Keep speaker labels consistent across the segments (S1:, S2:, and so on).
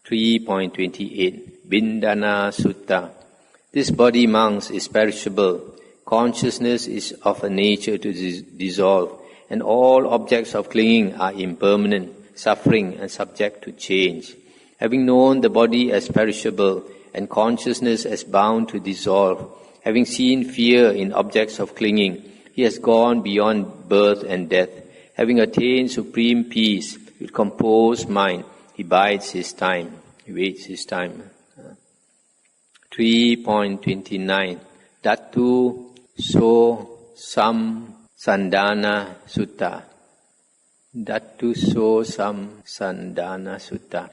S1: 3.28 Bindana Sutta. This body, monks, is perishable. Consciousness is of a nature to dissolve, and all objects of clinging are impermanent, suffering, and subject to change. Having known the body as perishable and consciousness as bound to dissolve, having seen fear in objects of clinging, he has gone beyond birth and death. Having attained supreme peace with composed mind, he bides his time. He waits his time. 3.29 Dattu So Sam Sandana Sutta. Dattu So Sam Sandana Sutta.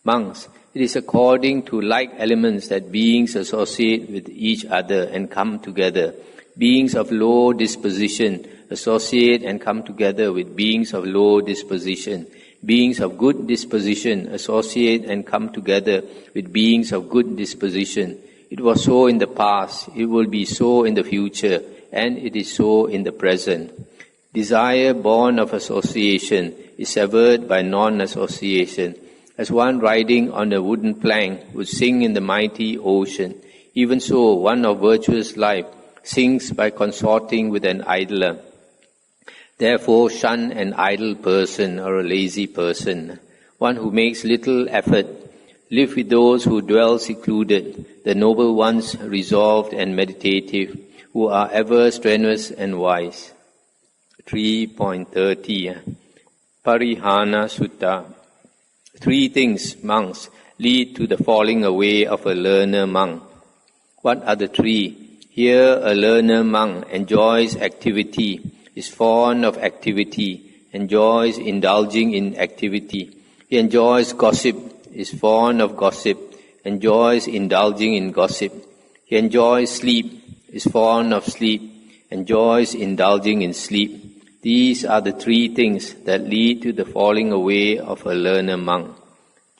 S1: Monks, it is according to like elements that beings associate with each other and come together. Beings of low disposition associate and come together with beings of low disposition. Beings of good disposition associate and come together with beings of good disposition. It was so in the past, it will be so in the future, and it is so in the present. Desire born of association is severed by non-association. As one riding on a wooden plank would sing in the mighty ocean, even so one of virtuous life sings by consorting with an idler. Therefore shun an idle person or a lazy person, one who makes little effort. Live with those who dwell secluded, the noble ones resolved and meditative, who are ever strenuous and wise. 3.30 Parihana Sutta. 3 things, monks, lead to the falling away of a learner monk. What are the 3? Here a learner monk enjoys activity, is fond of activity, enjoys indulging in activity. He enjoys gossip, is fond of gossip, enjoys indulging in gossip. He enjoys sleep, is fond of sleep, enjoys indulging in sleep. These are the 3 things that lead to the falling away of a learner monk.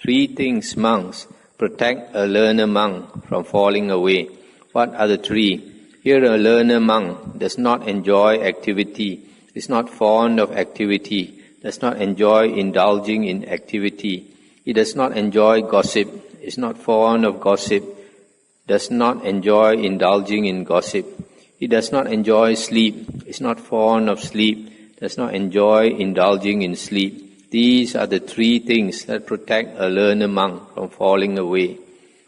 S1: 3 things, monks, protect a learner monk from falling away. What are the 3? Here a learner monk does not enjoy activity, is not fond of activity, does not enjoy indulging in activity. He does not enjoy gossip, is not fond of gossip, does not enjoy indulging in gossip. He does not enjoy sleep, is not fond of sleep, does not enjoy indulging in sleep. These are the 3 things that protect a learner monk from falling away.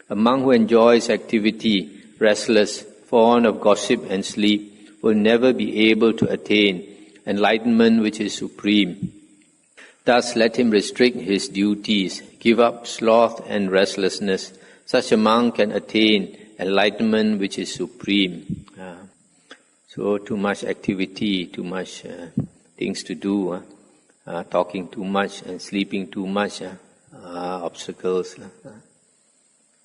S1: A monk who enjoys activity, restless, fond of gossip and sleep, will never be able to attain enlightenment which is supreme. Thus let him restrict his duties, give up sloth and restlessness. Such a monk can attain enlightenment which is supreme. So too much activity, too much things to do, talking too much and sleeping too much obstacles.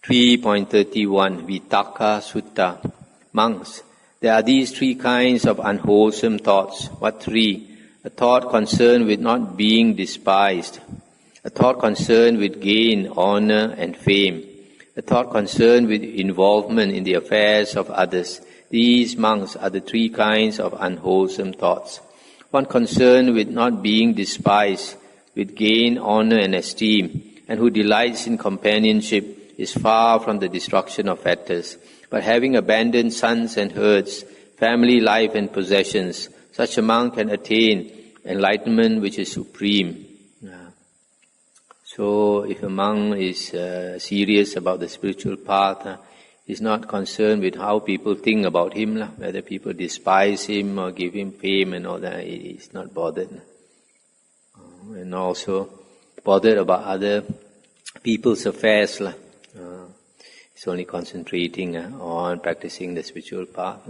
S1: 3.31 Vittaka Sutta. Monks, there are these 3 kinds of unwholesome thoughts. What 3? A thought concerned with not being despised, a thought concerned with gain, honor, and fame, a thought concerned with involvement in the affairs of others. These, monks, are the 3 kinds of unwholesome thoughts. One concerned with not being despised, with gain, honor, and esteem, and who delights in companionship, is far from the destruction of fetters. But having abandoned sons and herds, family life and possessions, such a monk can attain enlightenment which is supreme. So if a monk is serious about the spiritual path, he's not concerned with how people think about him, whether people despise him or give him fame and all that. He's not bothered. And also bothered about other people's affairs. He's only concentrating on practicing the spiritual path.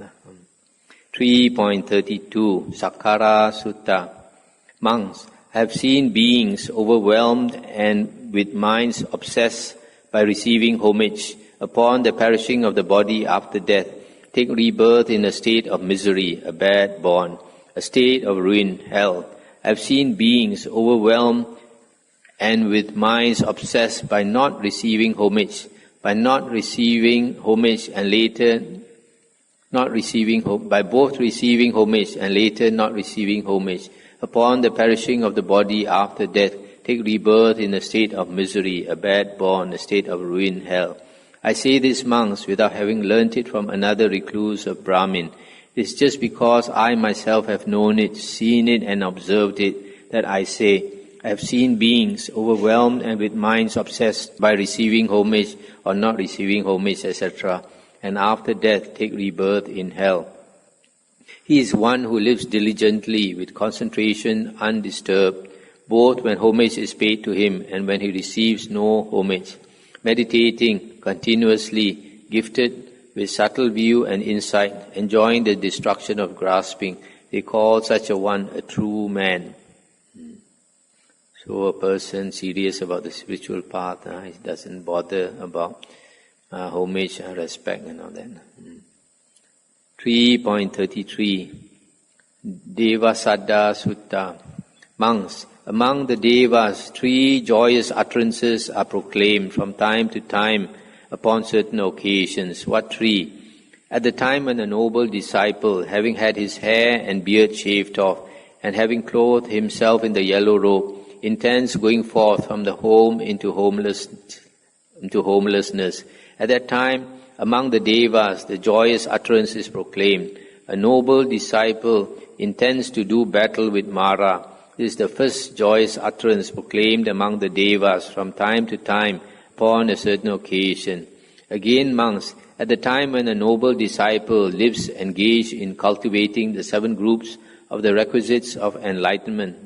S1: 3.32 Sakkara Sutta. Monks have seen beings overwhelmed and with minds obsessed by receiving homage upon the perishing of the body after death, take rebirth in a state of misery, a bad born, a state of ruin, hell. I have seen beings overwhelmed and with minds obsessed by not receiving homage, and later not receiving, by both receiving homage and later not receiving homage, upon the perishing of the body after death, take rebirth in a state of misery, a bad born, a state of ruin, hell. I say this, monks, without having learnt it from another recluse or Brahmin. It is just because I myself have known it, seen it and observed it, that I say, I have seen beings overwhelmed and with minds obsessed by receiving homage or not receiving homage, etc., and after death take rebirth in hell. He is one who lives diligently with concentration undisturbed, both when homage is paid to him and when he receives no homage, meditating continuously, gifted with subtle view and insight, enjoying the destruction of grasping. They call such a one a true man. So a person serious about the spiritual path, he doesn't bother about homage and respect and all that. 3.33 Devasaddha Sutta. Monks, among the Devas, 3 joyous utterances are proclaimed from time to time upon certain occasions. What 3? At the time when a noble disciple, having had his hair and beard shaved off, and having clothed himself in the yellow robe, intends going forth from the home into homelessness. At that time, among the Devas, the joyous utterance is proclaimed. A noble disciple intends to do battle with Mara. This is the first joyous utterance proclaimed among the Devas from time to time upon a certain occasion. Again, monks, at the time when a noble disciple lives engaged in cultivating the 7 groups of the requisites of enlightenment,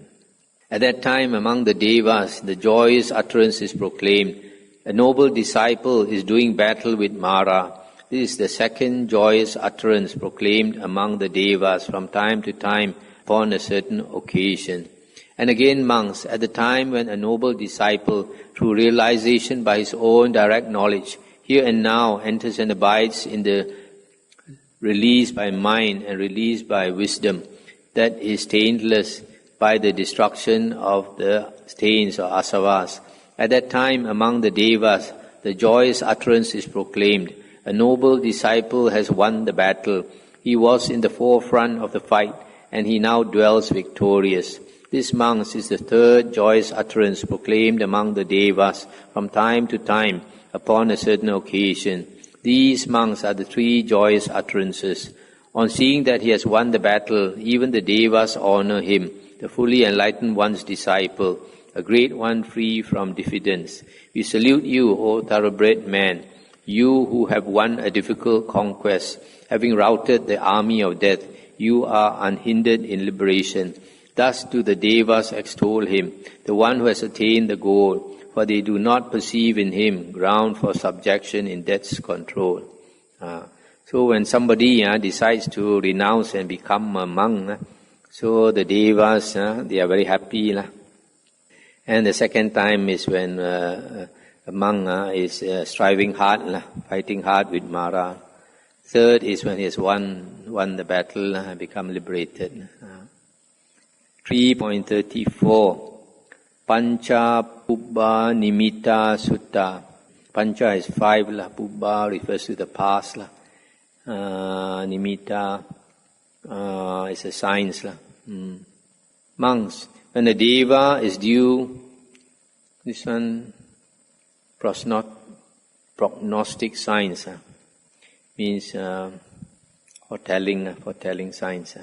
S1: at that time among the Devas, the joyous utterance is proclaimed. A noble disciple is doing battle with Mara. This is the second joyous utterance proclaimed among the Devas from time to time upon a certain occasion. And again, monks, at the time when a noble disciple, through realization by his own direct knowledge, here and now enters and abides in the release by mind and release by wisdom, that is taintless by the destruction of the stains or asavas. At that time, among the Devas, the joyous utterance is proclaimed. A noble disciple has won the battle. He was in the forefront of the fight, and he now dwells victorious. This, monks, is the third joyous utterance proclaimed among the Devas from time to time upon a certain occasion. These, monks, are the 3 joyous utterances. On seeing that he has won the battle, even the Devas honor him, the fully enlightened one's disciple, a great one free from diffidence. We salute you, O thoroughbred man, you who have won a difficult conquest. Having routed the army of death, you are unhindered in liberation. Thus do the Devas extol him, the one who has attained the goal, for they do not perceive in him ground for subjection in death's control. So when somebody decides to renounce and become a monk, so the Devas, they are very happy. And the second time is when a monk is striving hard, fighting hard with Mara. Third is when he has won the battle and become liberated. 3.34 Pancha Pubba Nimitta Sutta. Pancha is 5, Pubba refers to the past. Nimitta is a science. Monks, when a Deva is due, this one, prognostic science, means foretelling science.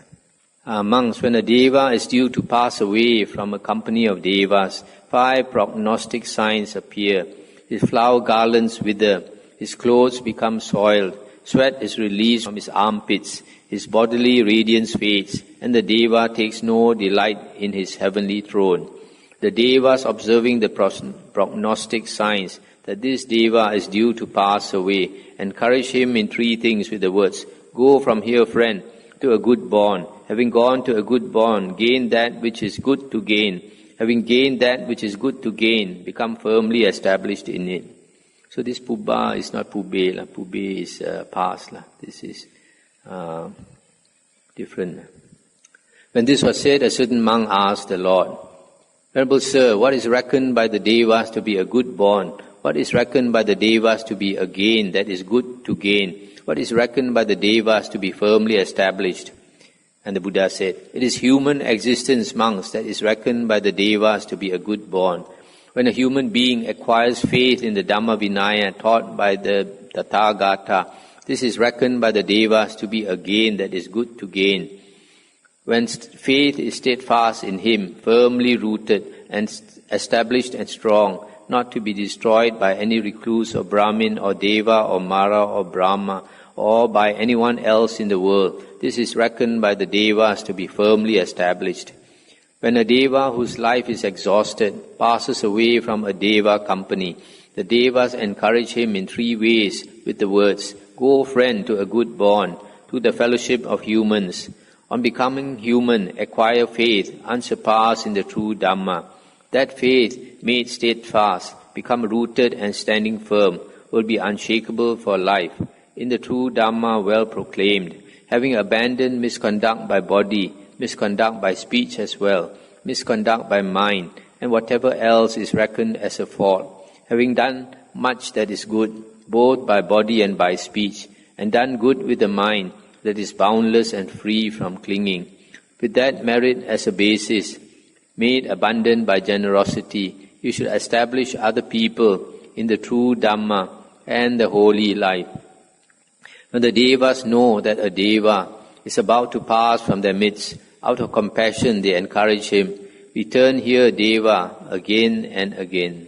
S1: Monks, when a Deva is due to pass away from a company of Devas, 5 prognostic signs appear. His flower garlands wither, his clothes become soiled, sweat is released from his armpits, his bodily radiance fades, and the Deva takes no delight in his heavenly throne. The Devas, observing the prognostic signs that this Deva is due to pass away, encourage him in 3 things with the words, "Go from here, friend, to a good bond. Having gone to a good bond, gain that which is good to gain. Having gained that which is good to gain, become firmly established in it." So this Pubba is not Pubbe. Pubbe is past. This is different. When this was said, a certain monk asked the Lord, "Venerable Sir, what is reckoned by the Devas to be a good bond? What is reckoned by the Devas to be a gain that is good to gain? What is reckoned by the Devas to be firmly established?" And the Buddha said, "It is human existence, monks, that is reckoned by the Devas to be a good born. When a human being acquires faith in the Dhamma Vinaya taught by the Tathagata, this is reckoned by the Devas to be a gain that is good to gain. When faith is steadfast in him, firmly rooted and established and strong, not to be destroyed by any recluse or Brahmin or Deva or Mara or Brahma or by anyone else in the world, this is reckoned by the Devas to be firmly established. When a Deva whose life is exhausted passes away from a Deva company, the Devas encourage him in 3 ways with the words, 'Go, friend, to a good bond, to the fellowship of humans. On becoming human, acquire faith unsurpassed in the true Dhamma. That faith, made steadfast, become rooted and standing firm, will be unshakable for life, in the true Dhamma well proclaimed, having abandoned misconduct by body, misconduct by speech as well, misconduct by mind, and whatever else is reckoned as a fault, having done much that is good, both by body and by speech, and done good with the mind that is boundless and free from clinging. With that merit as a basis, made abundant by generosity, you should establish other people in the true Dhamma and the holy life. When the Devas know that a Deva is about to pass from their midst, out of compassion they encourage him. Return here, Deva, again and again."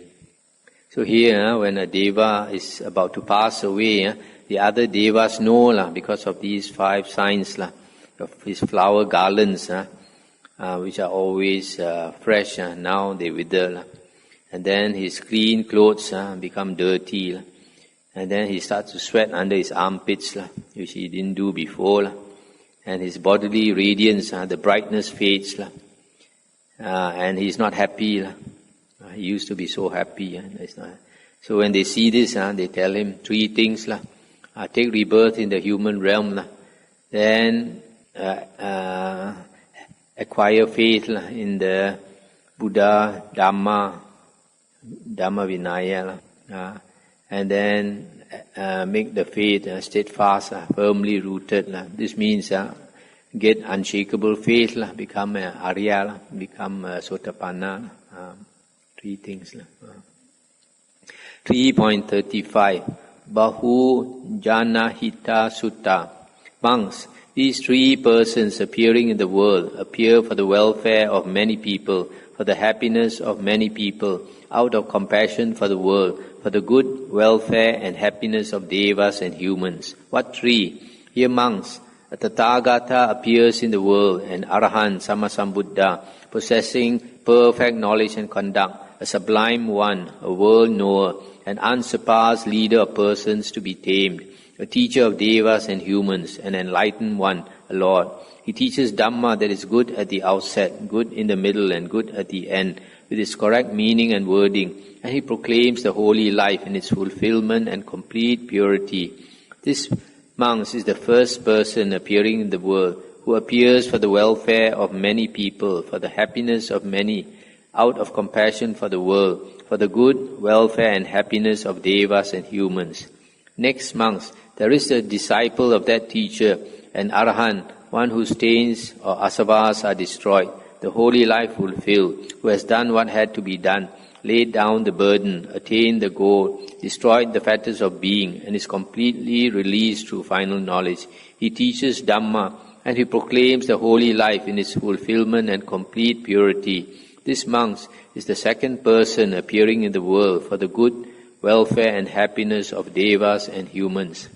S1: So here, when a Deva is about to pass away, the other Devas know because of these 5 signs of his flower garlands, which are always fresh. Now they wither. And then his clean clothes become dirty. And then he starts to sweat under his armpits, which he didn't do before. And his bodily radiance, the brightness fades. And he's not happy. He used to be so happy. So when they see this, they tell him 3 things. Take rebirth in the human realm. Then acquire faith in the Buddha, Dhamma Vinaya. And then make the faith steadfast, firmly rooted. This means get unshakable faith, become Arya, become Sotapanna. 3 things. 3.35 Bahu Jana Hita Sutta. Monks, these 3 persons appearing in the world appear for the welfare of many people, for the happiness of many people, out of compassion for the world, for the good welfare and happiness of Devas and humans. What 3? Here, monks, a Tathagata appears in the world, an Arahant Sammasambuddha, possessing perfect knowledge and conduct, a sublime one, a world knower, an unsurpassed leader of persons to be tamed, a teacher of Devas and humans, an enlightened one, a Lord. He teaches Dhamma that is good at the outset, good in the middle, and good at the end, with its correct meaning and wording, and he proclaims the holy life in its fulfillment and complete purity. This, monks, is the first person appearing in the world, who appears for the welfare of many people, for the happiness of many, out of compassion for the world, for the good welfare and happiness of Devas and humans. Next, monks, there is a disciple of that teacher, an Arahant, one whose stains or asavas are destroyed, the holy life fulfilled, who has done what had to be done, laid down the burden, attained the goal, destroyed the fetters of being, and is completely released through final knowledge. He teaches Dhamma, and he proclaims the holy life in its fulfillment and complete purity. This, monks, is the second person appearing in the world for the good welfare and happiness of Devas and humans.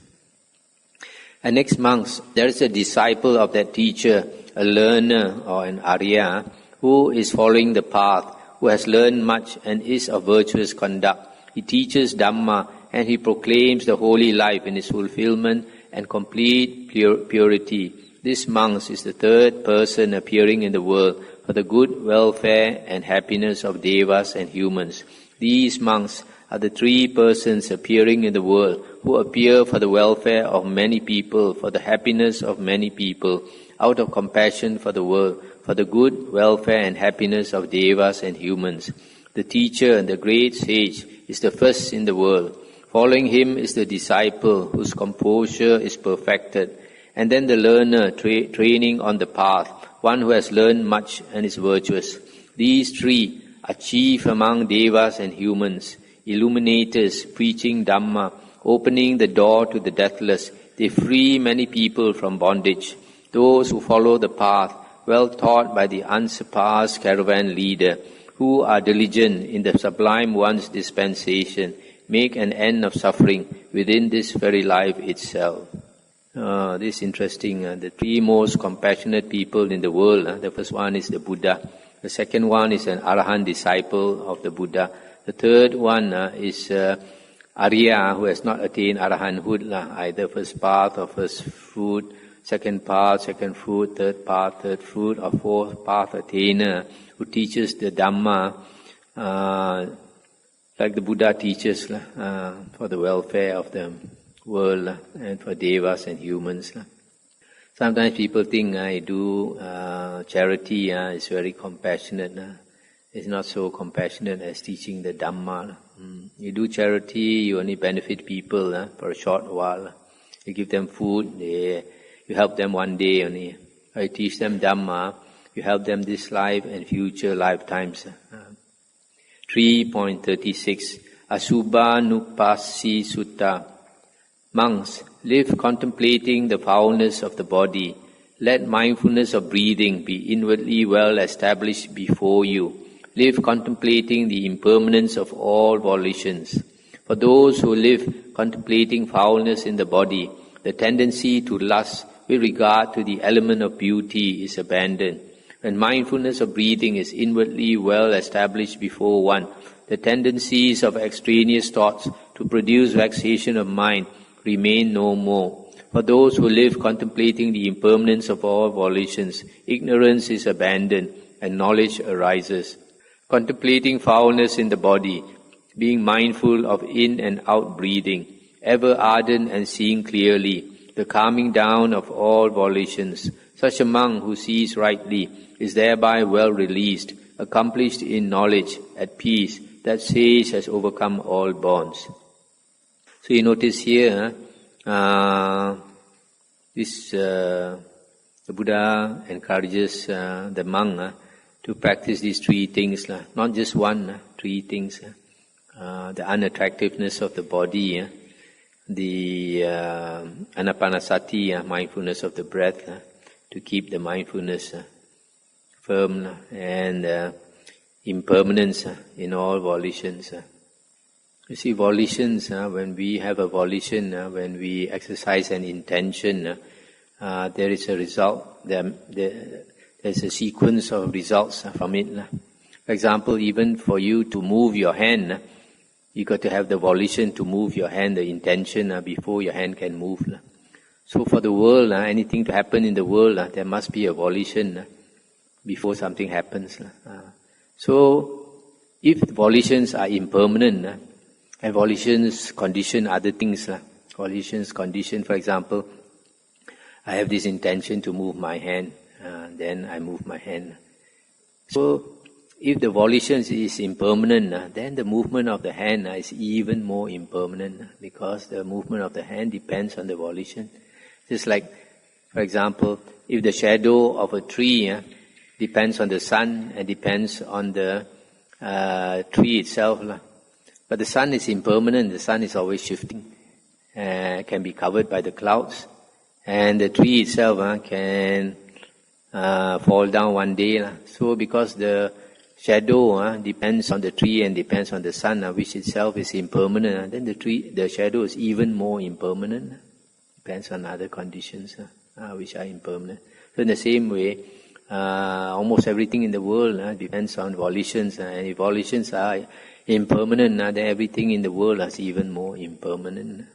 S1: And next, monks, there is a disciple of that teacher, a learner or an Arya, who is following the path, who has learned much and is of virtuous conduct. He teaches Dhamma and he proclaims the holy life in its fulfillment and complete purity. This, monks, is the third person appearing in the world for the good welfare and happiness of Devas and humans. These, monks, are the 3 persons appearing in the world who appear for the welfare of many people, for the happiness of many people, out of compassion for the world, for the good welfare and happiness of Devas and humans. The teacher, the great sage, is the first in the world. Following him is the disciple whose composure is perfected, And then the learner training on the path, one who has learned much and is virtuous. These three are chief among devas and humans, illuminators, preaching Dhamma, opening the door to the deathless. They free many people from bondage. Those who follow the path, well taught by the unsurpassed caravan leader, who are diligent in the Sublime One's dispensation, make an end of suffering within this very life itself. This is interesting. The three most compassionate people in the world. The first one is the Buddha. The second one is an Arahant disciple of the Buddha. The third one is Arya, who has not attained Arahanthood, either first path or first fruit, second path, second fruit, third path, third fruit, or fourth path attainer, who teaches the Dhamma like the Buddha teaches for the welfare of the world and for devas and humans. Sometimes people think I do charity is very compassionate. It's not so compassionate as teaching the Dhamma. You do charity, you only benefit people for a short while. You give them food, you help them one day only. You teach them Dhamma, you help them this life and future lifetimes. 3.36 Asubhanupasi Sutta. Monks, live contemplating the foulness of the body. Let mindfulness of breathing be inwardly well established before you. Live contemplating the impermanence of all volitions. For those who live contemplating foulness in the body, the tendency to lust with regard to the element of beauty is abandoned. When mindfulness of breathing is inwardly well established before one, the tendencies of extraneous thoughts to produce vexation of mind remain no more. For those who live contemplating the impermanence of all volitions, ignorance is abandoned and knowledge arises. Contemplating foulness in the body, being mindful of in and out breathing, ever ardent and seeing clearly, the calming down of all volitions. Such a monk who sees rightly is thereby well released, accomplished in knowledge, at peace. That sage has overcome all bonds. So you notice here, the Buddha encourages the monk to practice these three things, not just one, three things. The unattractiveness of the body, the anapanasati, mindfulness of the breath, to keep the mindfulness firm, and impermanence in all volitions. You see, volitions, when we have a volition, when we exercise an intention, there is a result, there's a sequence of results from it. For example, even for you to move your hand, you got to have the volition to move your hand, the intention before your hand can move. So for the world, anything to happen in the world, there must be a volition before something happens. So if volitions are impermanent, and volitions condition other things. Volitions condition, for example, I have this intention to move my hand, then I move my hand. So if the volition is impermanent, then the movement of the hand is even more impermanent, because the movement of the hand depends on the volition. Just like, for example, if the shadow of a tree depends on the sun and depends on the tree itself, but the sun is impermanent, the sun is always shifting, can be covered by the clouds, and the tree itself can fall down one day. So because the shadow depends on the tree and depends on the sun, which itself is impermanent, then the shadow is even more impermanent. Depends on other conditions which are impermanent. So in the same way, almost everything in the world depends on volitions, and if volitions are impermanent, then everything in the world is even more impermanent.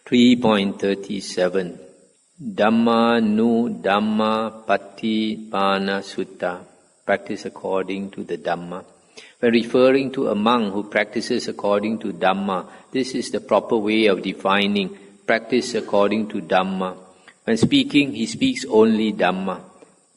S1: 3.37 Dhamma nu Dhamma Patipana Sutta. Practice according to the Dhamma. When referring to a monk who practices according to Dhamma, this is the proper way of defining practice according to Dhamma. When speaking, he speaks only Dhamma,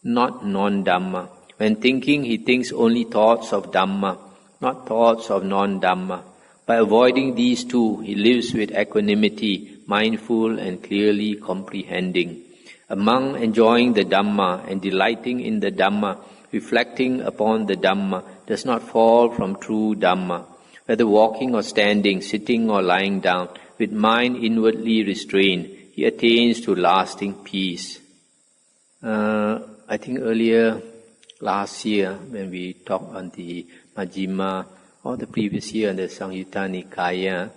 S1: not non-Dhamma. When thinking, he thinks only thoughts of Dhamma, not thoughts of non-Dhamma. By avoiding these two, he lives with equanimity, mindful and clearly comprehending. A monk enjoying the Dhamma and delighting in the Dhamma, reflecting upon the Dhamma, does not fall from true Dhamma. Whether walking or standing, sitting or lying down, with mind inwardly restrained, he attains to lasting peace. I think earlier last year when we talked on the Majjhima, or the previous year on the Samyutta Nikaya,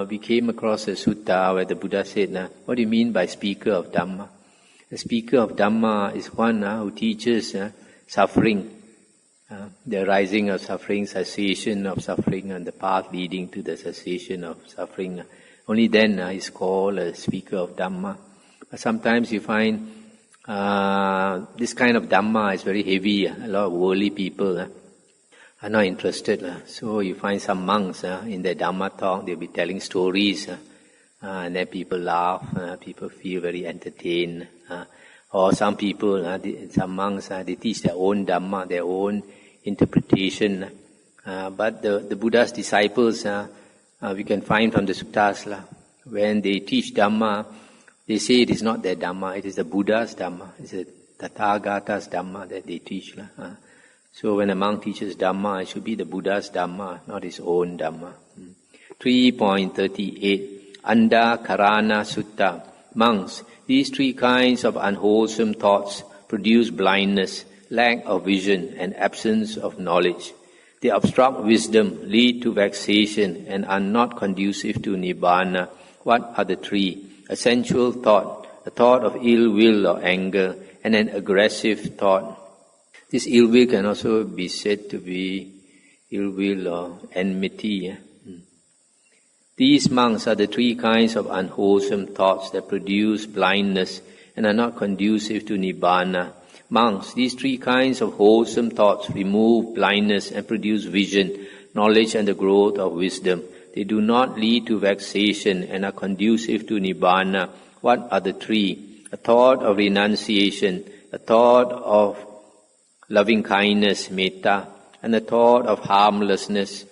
S1: we came across a sutta where the Buddha said, what do you mean by speaker of Dhamma? The speaker of Dhamma is one who teaches suffering, the arising of suffering, cessation of suffering, and the path leading to the cessation of suffering. Only then is called a speaker of Dhamma. But sometimes you find this kind of Dhamma is very heavy. A lot of worldly people are not interested. So you find some monks in their Dhamma talk, they'll be telling stories, and then people laugh, people feel very entertained. Or some people, some monks, they teach their own Dhamma, their own interpretation. But the Buddha's disciples, we can find from the suttas, when they teach Dhamma, they say it is not their Dhamma, it is the Buddha's Dhamma, it's the Tathagata's Dhamma that they teach. So when a monk teaches Dhamma, it should be the Buddha's Dhamma, not his own Dhamma. 3.38 Anda Karana Sutta. Monks, these three kinds of unwholesome thoughts produce blindness, lack of vision, and absence of knowledge. They obstruct wisdom, lead to vexation, and are not conducive to Nibbana. What are the three? A sensual thought, a thought of ill will or anger, and an aggressive thought. This ill will can also be said to be ill will or enmity. These monks are the three kinds of unwholesome thoughts that produce blindness and are not conducive to Nibbana. Monks, these three kinds of wholesome thoughts remove blindness and produce vision, knowledge and the growth of wisdom. They do not lead to vexation and are conducive to Nibbana. What are the three? A thought of renunciation, a thought of loving kindness, metta, and a thought of harmlessness.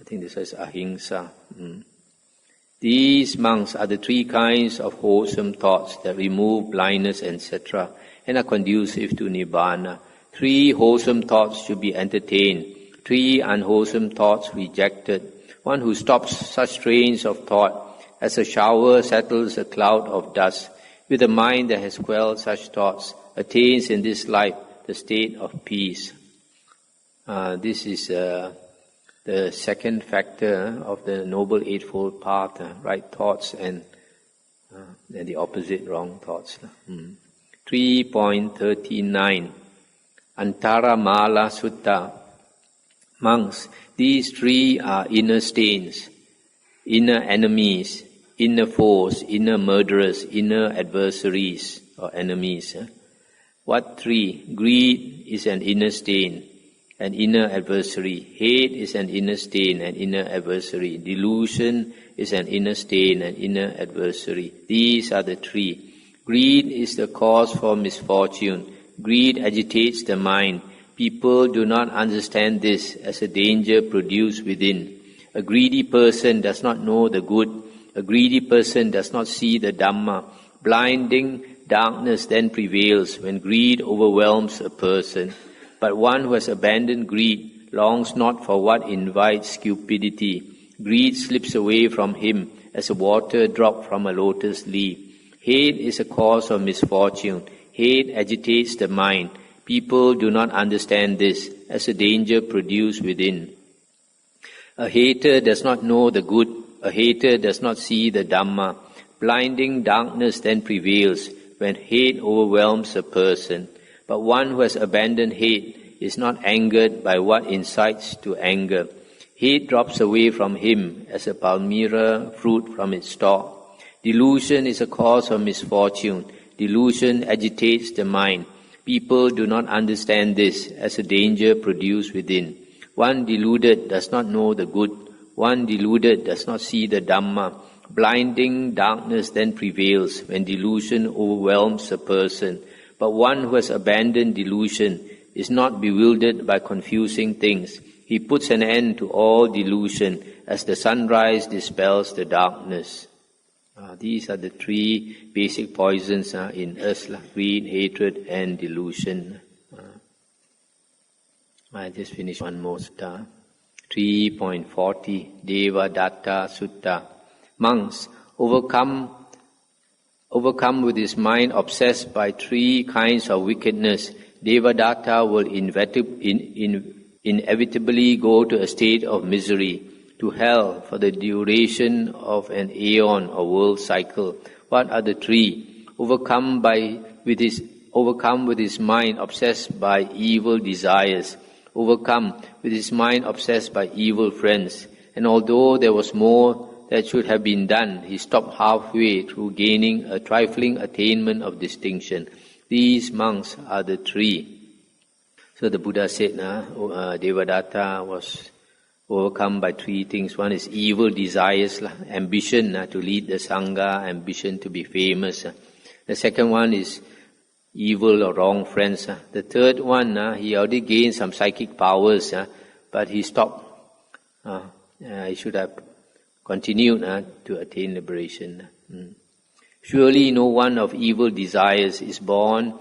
S1: I think this is ahimsa. These monks are the three kinds of wholesome thoughts that remove blindness, etc., and are conducive to Nibbana. 3 wholesome thoughts should be entertained, 3 unwholesome thoughts rejected. One who stops such trains of thought, as a shower settles a cloud of dust, with a mind that has quelled such thoughts, attains in this life the state of peace. This is the second factor of the Noble Eightfold Path, right thoughts and the opposite, wrong thoughts. 3.39 Antaramala Sutta. Monks, these 3 are inner stains, inner enemies, inner foes, inner murderers, inner adversaries or enemies. What 3? Greed is an inner stain, an inner adversary. Hate is an inner stain, an inner adversary. Delusion is an inner stain, an inner adversary. These are the 3. Greed is the cause for misfortune. Greed agitates the mind. People do not understand this as a danger produced within. A greedy person does not know the good. A greedy person does not see the Dhamma. Blinding darkness then prevails when greed overwhelms a person. But one who has abandoned greed longs not for what invites cupidity. Greed slips away from him as a water drop from a lotus leaf. Hate is a cause of misfortune. Hate agitates the mind. People do not understand this as a danger produced within. A hater does not know the good. A hater does not see the Dhamma. Blinding darkness then prevails when hate overwhelms a person. But one who has abandoned hate is not angered by what incites to anger. Hate drops away from him as a palmyra fruit from its stalk. Delusion is a cause of misfortune. Delusion agitates the mind. People do not understand this as a danger produced within. One deluded does not know the good. One deluded does not see the Dhamma. Blinding darkness then prevails when delusion overwhelms a person. But one who has abandoned delusion is not bewildered by confusing things. He He puts an end to all delusion as the sunrise dispels the darkness. These are the three basic poisons in us, greed, hatred and delusion. I just finished one more sutta. 3.40 Itivuttaka Sutta. Monks, overcome with his mind obsessed by three kinds of wickedness, Itivuttaka will inevitably go to a state of misery, to hell for the duration of an aeon or world cycle. What are the three? Overcome with his mind obsessed by evil desires, overcome with his mind obsessed by evil friends, and although there was more that should have been done, he stopped halfway through gaining a trifling attainment of distinction. These monks are the three. So the Buddha said, Itivuttaka was overcome by three things. One is evil desires, ambition to lead the Sangha, ambition to be famous. The second one is evil or wrong friends. The third one, he already gained some psychic powers, but he stopped. He should have continued to attain liberation. Surely no one of evil desires is born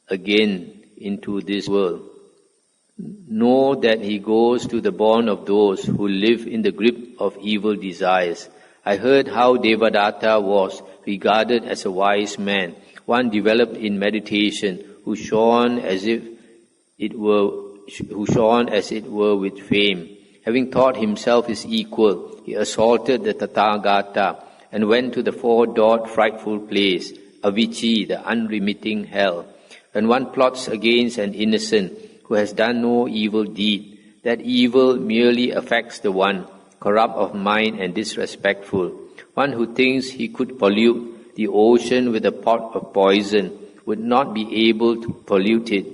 S1: again into this world. Know that he goes to the bourne of those who live in the grip of evil desires. I heard how Itivuttaka was regarded as a wise man, one developed in meditation, who shone as it were with fame. Having thought himself his equal, he assaulted the Tathagata and went to the four-doored frightful place, Avici, the unremitting hell. When one plots against an innocent who has done no evil deed, that evil merely affects the one, corrupt of mind and disrespectful. One who thinks he could pollute the ocean with a pot of poison would not be able to pollute it.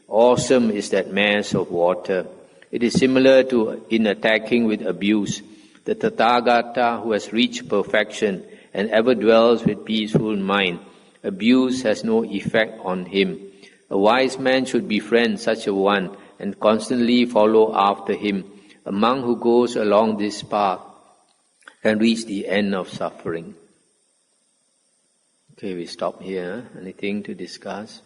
S1: Awesome is that mass of water. It is similar to in attacking with abuse. The Tathagata who has reached perfection and ever dwells with peaceful mind, abuse has no effect on him. A wise man should befriend such a one and constantly follow after him. A monk who goes along this path can reach the end of suffering. Okay, we stop here. Anything to discuss?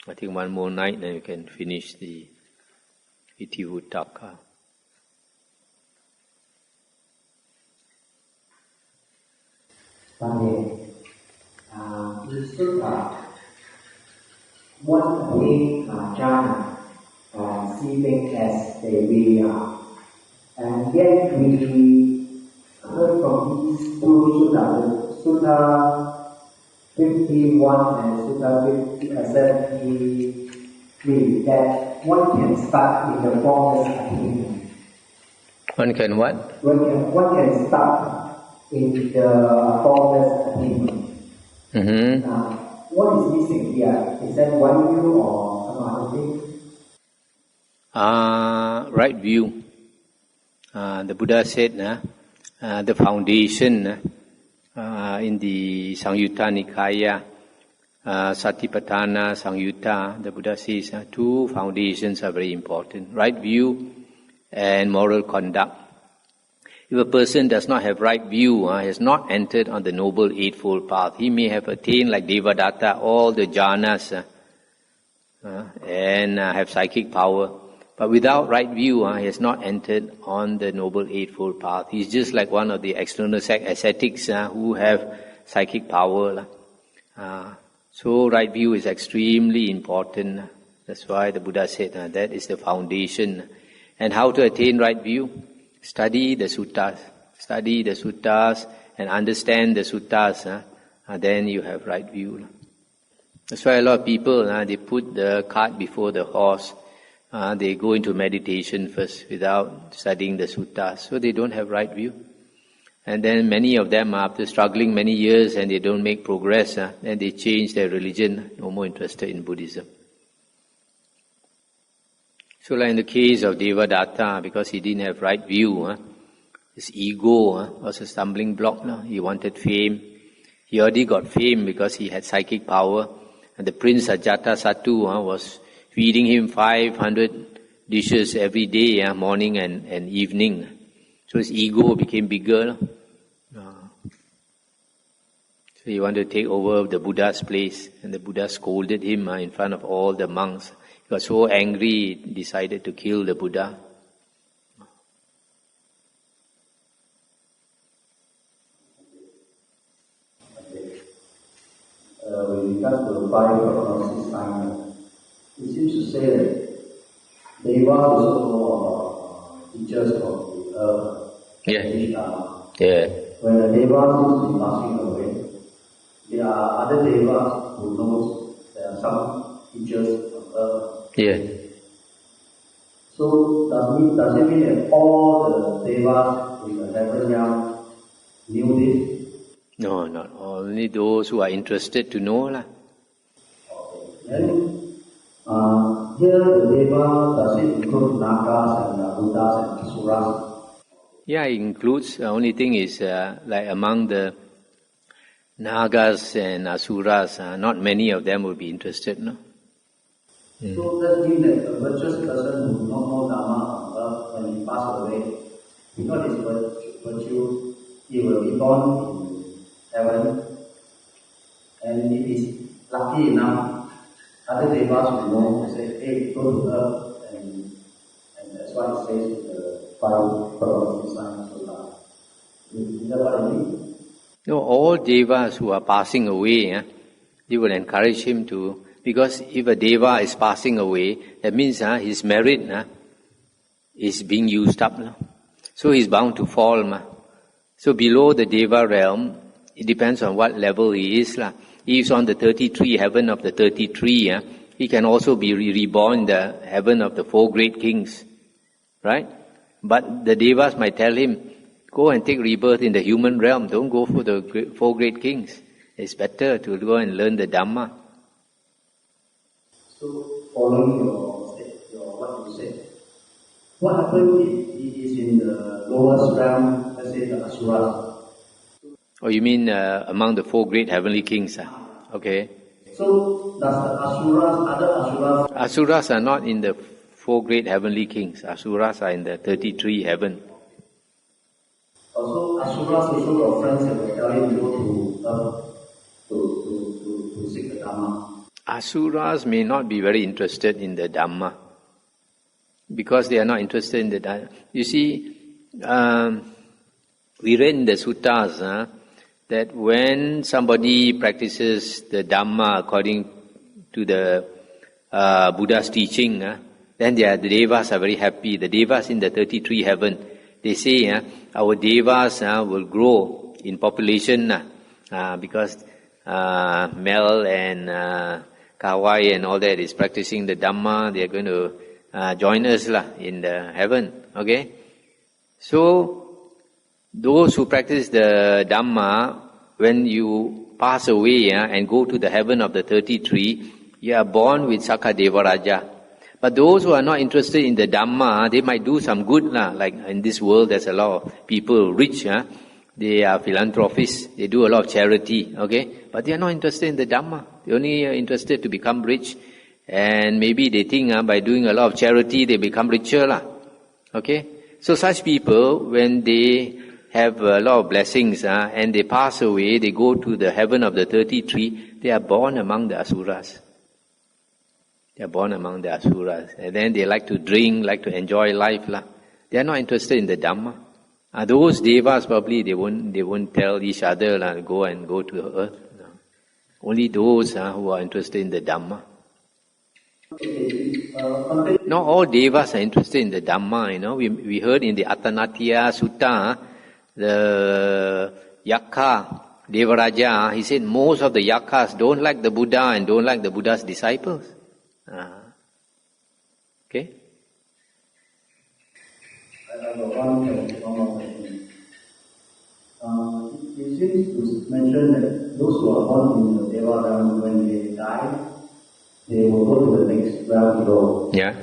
S1: I think one more night, then we can finish the Itivuttaka.
S2: One attain jhana, see things as they really are. And yet we heard from these two suttas, Sutta 51 and Sutta 73, that one can start in the formless attainment.
S1: One can what?
S2: One can start in the formless attainment. What is missing here? Is that one view or some other thing?
S1: Right view. The Buddha said the foundation in the Samyutta Nikaya, Satipatthana Samyutta, the Buddha says two foundations are very important. Right view and moral conduct. If a person does not have right view, has not entered on the Noble Eightfold Path, he may have attained, like Itivuttaka, all the jhanas and have psychic power. But without right view, he has not entered on the Noble Eightfold Path. He's just like one of the external ascetics who have psychic power. So right view is extremely important. That's why the Buddha said that is the foundation. And how to attain right view? Study the suttas and understand the suttas, then you have right view. That's why a lot of people, they put the cart before the horse. They go into meditation first without studying the suttas, so they don't have right view. And then many of them, after struggling many years and they don't make progress, then they change their religion, no more interested in Buddhism. So like in the case of Itivuttaka, because he didn't have right view, his ego was a stumbling block. He wanted fame. He already got fame because he had psychic power. And the prince Ajatasattu was feeding him 500 dishes every day, morning and evening. So his ego became bigger. So he wanted to take over the Buddha's place, and the Buddha scolded him in front of all the monks. He was so angry, he decided to kill the Buddha.
S2: With regard to the five prognosis sign, it seems to say that Deva is also teachers of the earth.
S1: Yeah.
S2: When the Deva seems to be passing away, there are other Devas who knows there are some teachers of earth.
S1: Yeah.
S2: So does it mean that all the Devas in the heaven realm knew this?
S1: No, not only those who are interested to know.
S2: Okay. Then, here the Deva, does it include Nagas and Buddhas and Asuras?
S1: Yeah, it includes, the only thing is, like among the Nagas and Asuras, not many of them will be interested, no?
S2: So that means that a virtuous person who does not know Dhamma on earth, when he passes away, because his virtue, he will be born in heaven, and if he's lucky enough, other devas will know, say, hey, go to earth, and that's why it says the five prognosis signs of life. Is that what I mean?
S1: No, all devas who are passing away, they will encourage him to, because if a deva is passing away, that means his merit is being used up. So he's bound to fall. So below the deva realm, it depends on what level he is. If he's on the 33 heaven of the 33, he can also be reborn in the heaven of the 4 great kings. Right? But the devas might tell him, go and take rebirth in the human realm. Don't go for the 4 great kings. It's better to go and learn the Dhamma.
S2: So, following your what you said, what happens if he is in the lowest realm, let's say the Asuras?
S1: Oh, you mean among the 4 great heavenly kings? Okay.
S2: So, does the other Asuras...
S1: Asuras are not in the 4 great heavenly kings. Asuras are in the 33 heaven.
S2: Also, Asuras also your friends that will tell him to go to seek the Dhamma.
S1: Asuras may not be very interested in the Dhamma, because they are not interested in the Dhamma. You see, we read in the suttas that when somebody practices the Dhamma according to the Buddha's teaching, then the devas are very happy. The devas in the 33 heaven, they say our devas will grow in population because Mel and Kawai and all that is practicing the Dhamma. They are going to join us in the heaven. Okay, so those who practice the Dhamma, when you pass away and go to the heaven of the 33, you are born with Sakka Devaraja. But those who are not interested in the Dhamma, they might do some good. Like in this world, there's a lot of people rich. They are philanthropists. They do a lot of charity. Okay, but they are not interested in the Dhamma. They're only interested to become rich. And maybe they think by doing a lot of charity, they become richer. Okay, so such people, when they have a lot of blessings and they pass away, they go to the heaven of the 33, they are born among the Asuras. They are born among the Asuras. And then they like to drink, like to enjoy life. They are not interested in the Dhamma. Those devas probably they won't tell each other go to earth. No. Only those who are interested in the Dhamma. Not all devas are interested in the Dhamma. We heard in the Attanatiya Sutta, the Yakka Devaraja, he said most of the Yakkas don't like the Buddha and don't like the Buddha's disciples. Okay?
S2: I have one more question. It seems to mention that those who are born in the Deva realm, when they die, they will go to the next realm below.
S1: Yeah.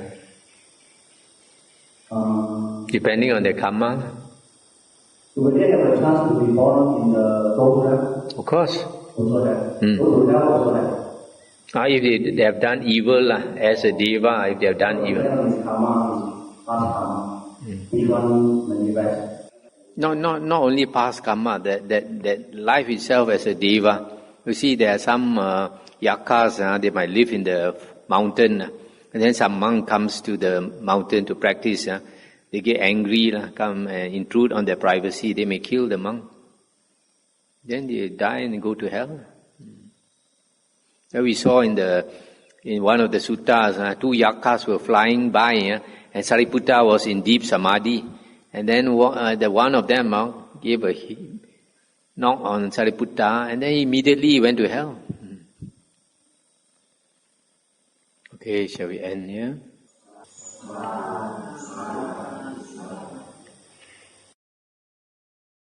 S1: Depending on their karma.
S2: So will they have a chance to be born in the lower realm?
S1: Of course.
S2: Also have. Those who die also have.
S1: If they have done evil as a deva, if they have done evil.
S2: Is karma, is past karma. Which one manifest?
S1: Not only past karma, that life itself as a deva. You see, there are some yakas, they might live in the mountain, and then some monk comes to the mountain to practice. They get angry, come and intrude on their privacy. They may kill the monk. Then they die and go to hell. We saw in one of the suttas, two yakas were flying by, and Sariputta was in deep samadhi. And then the one of them gave a knock on Sariputta, and then immediately he went to hell. Okay, shall we end here?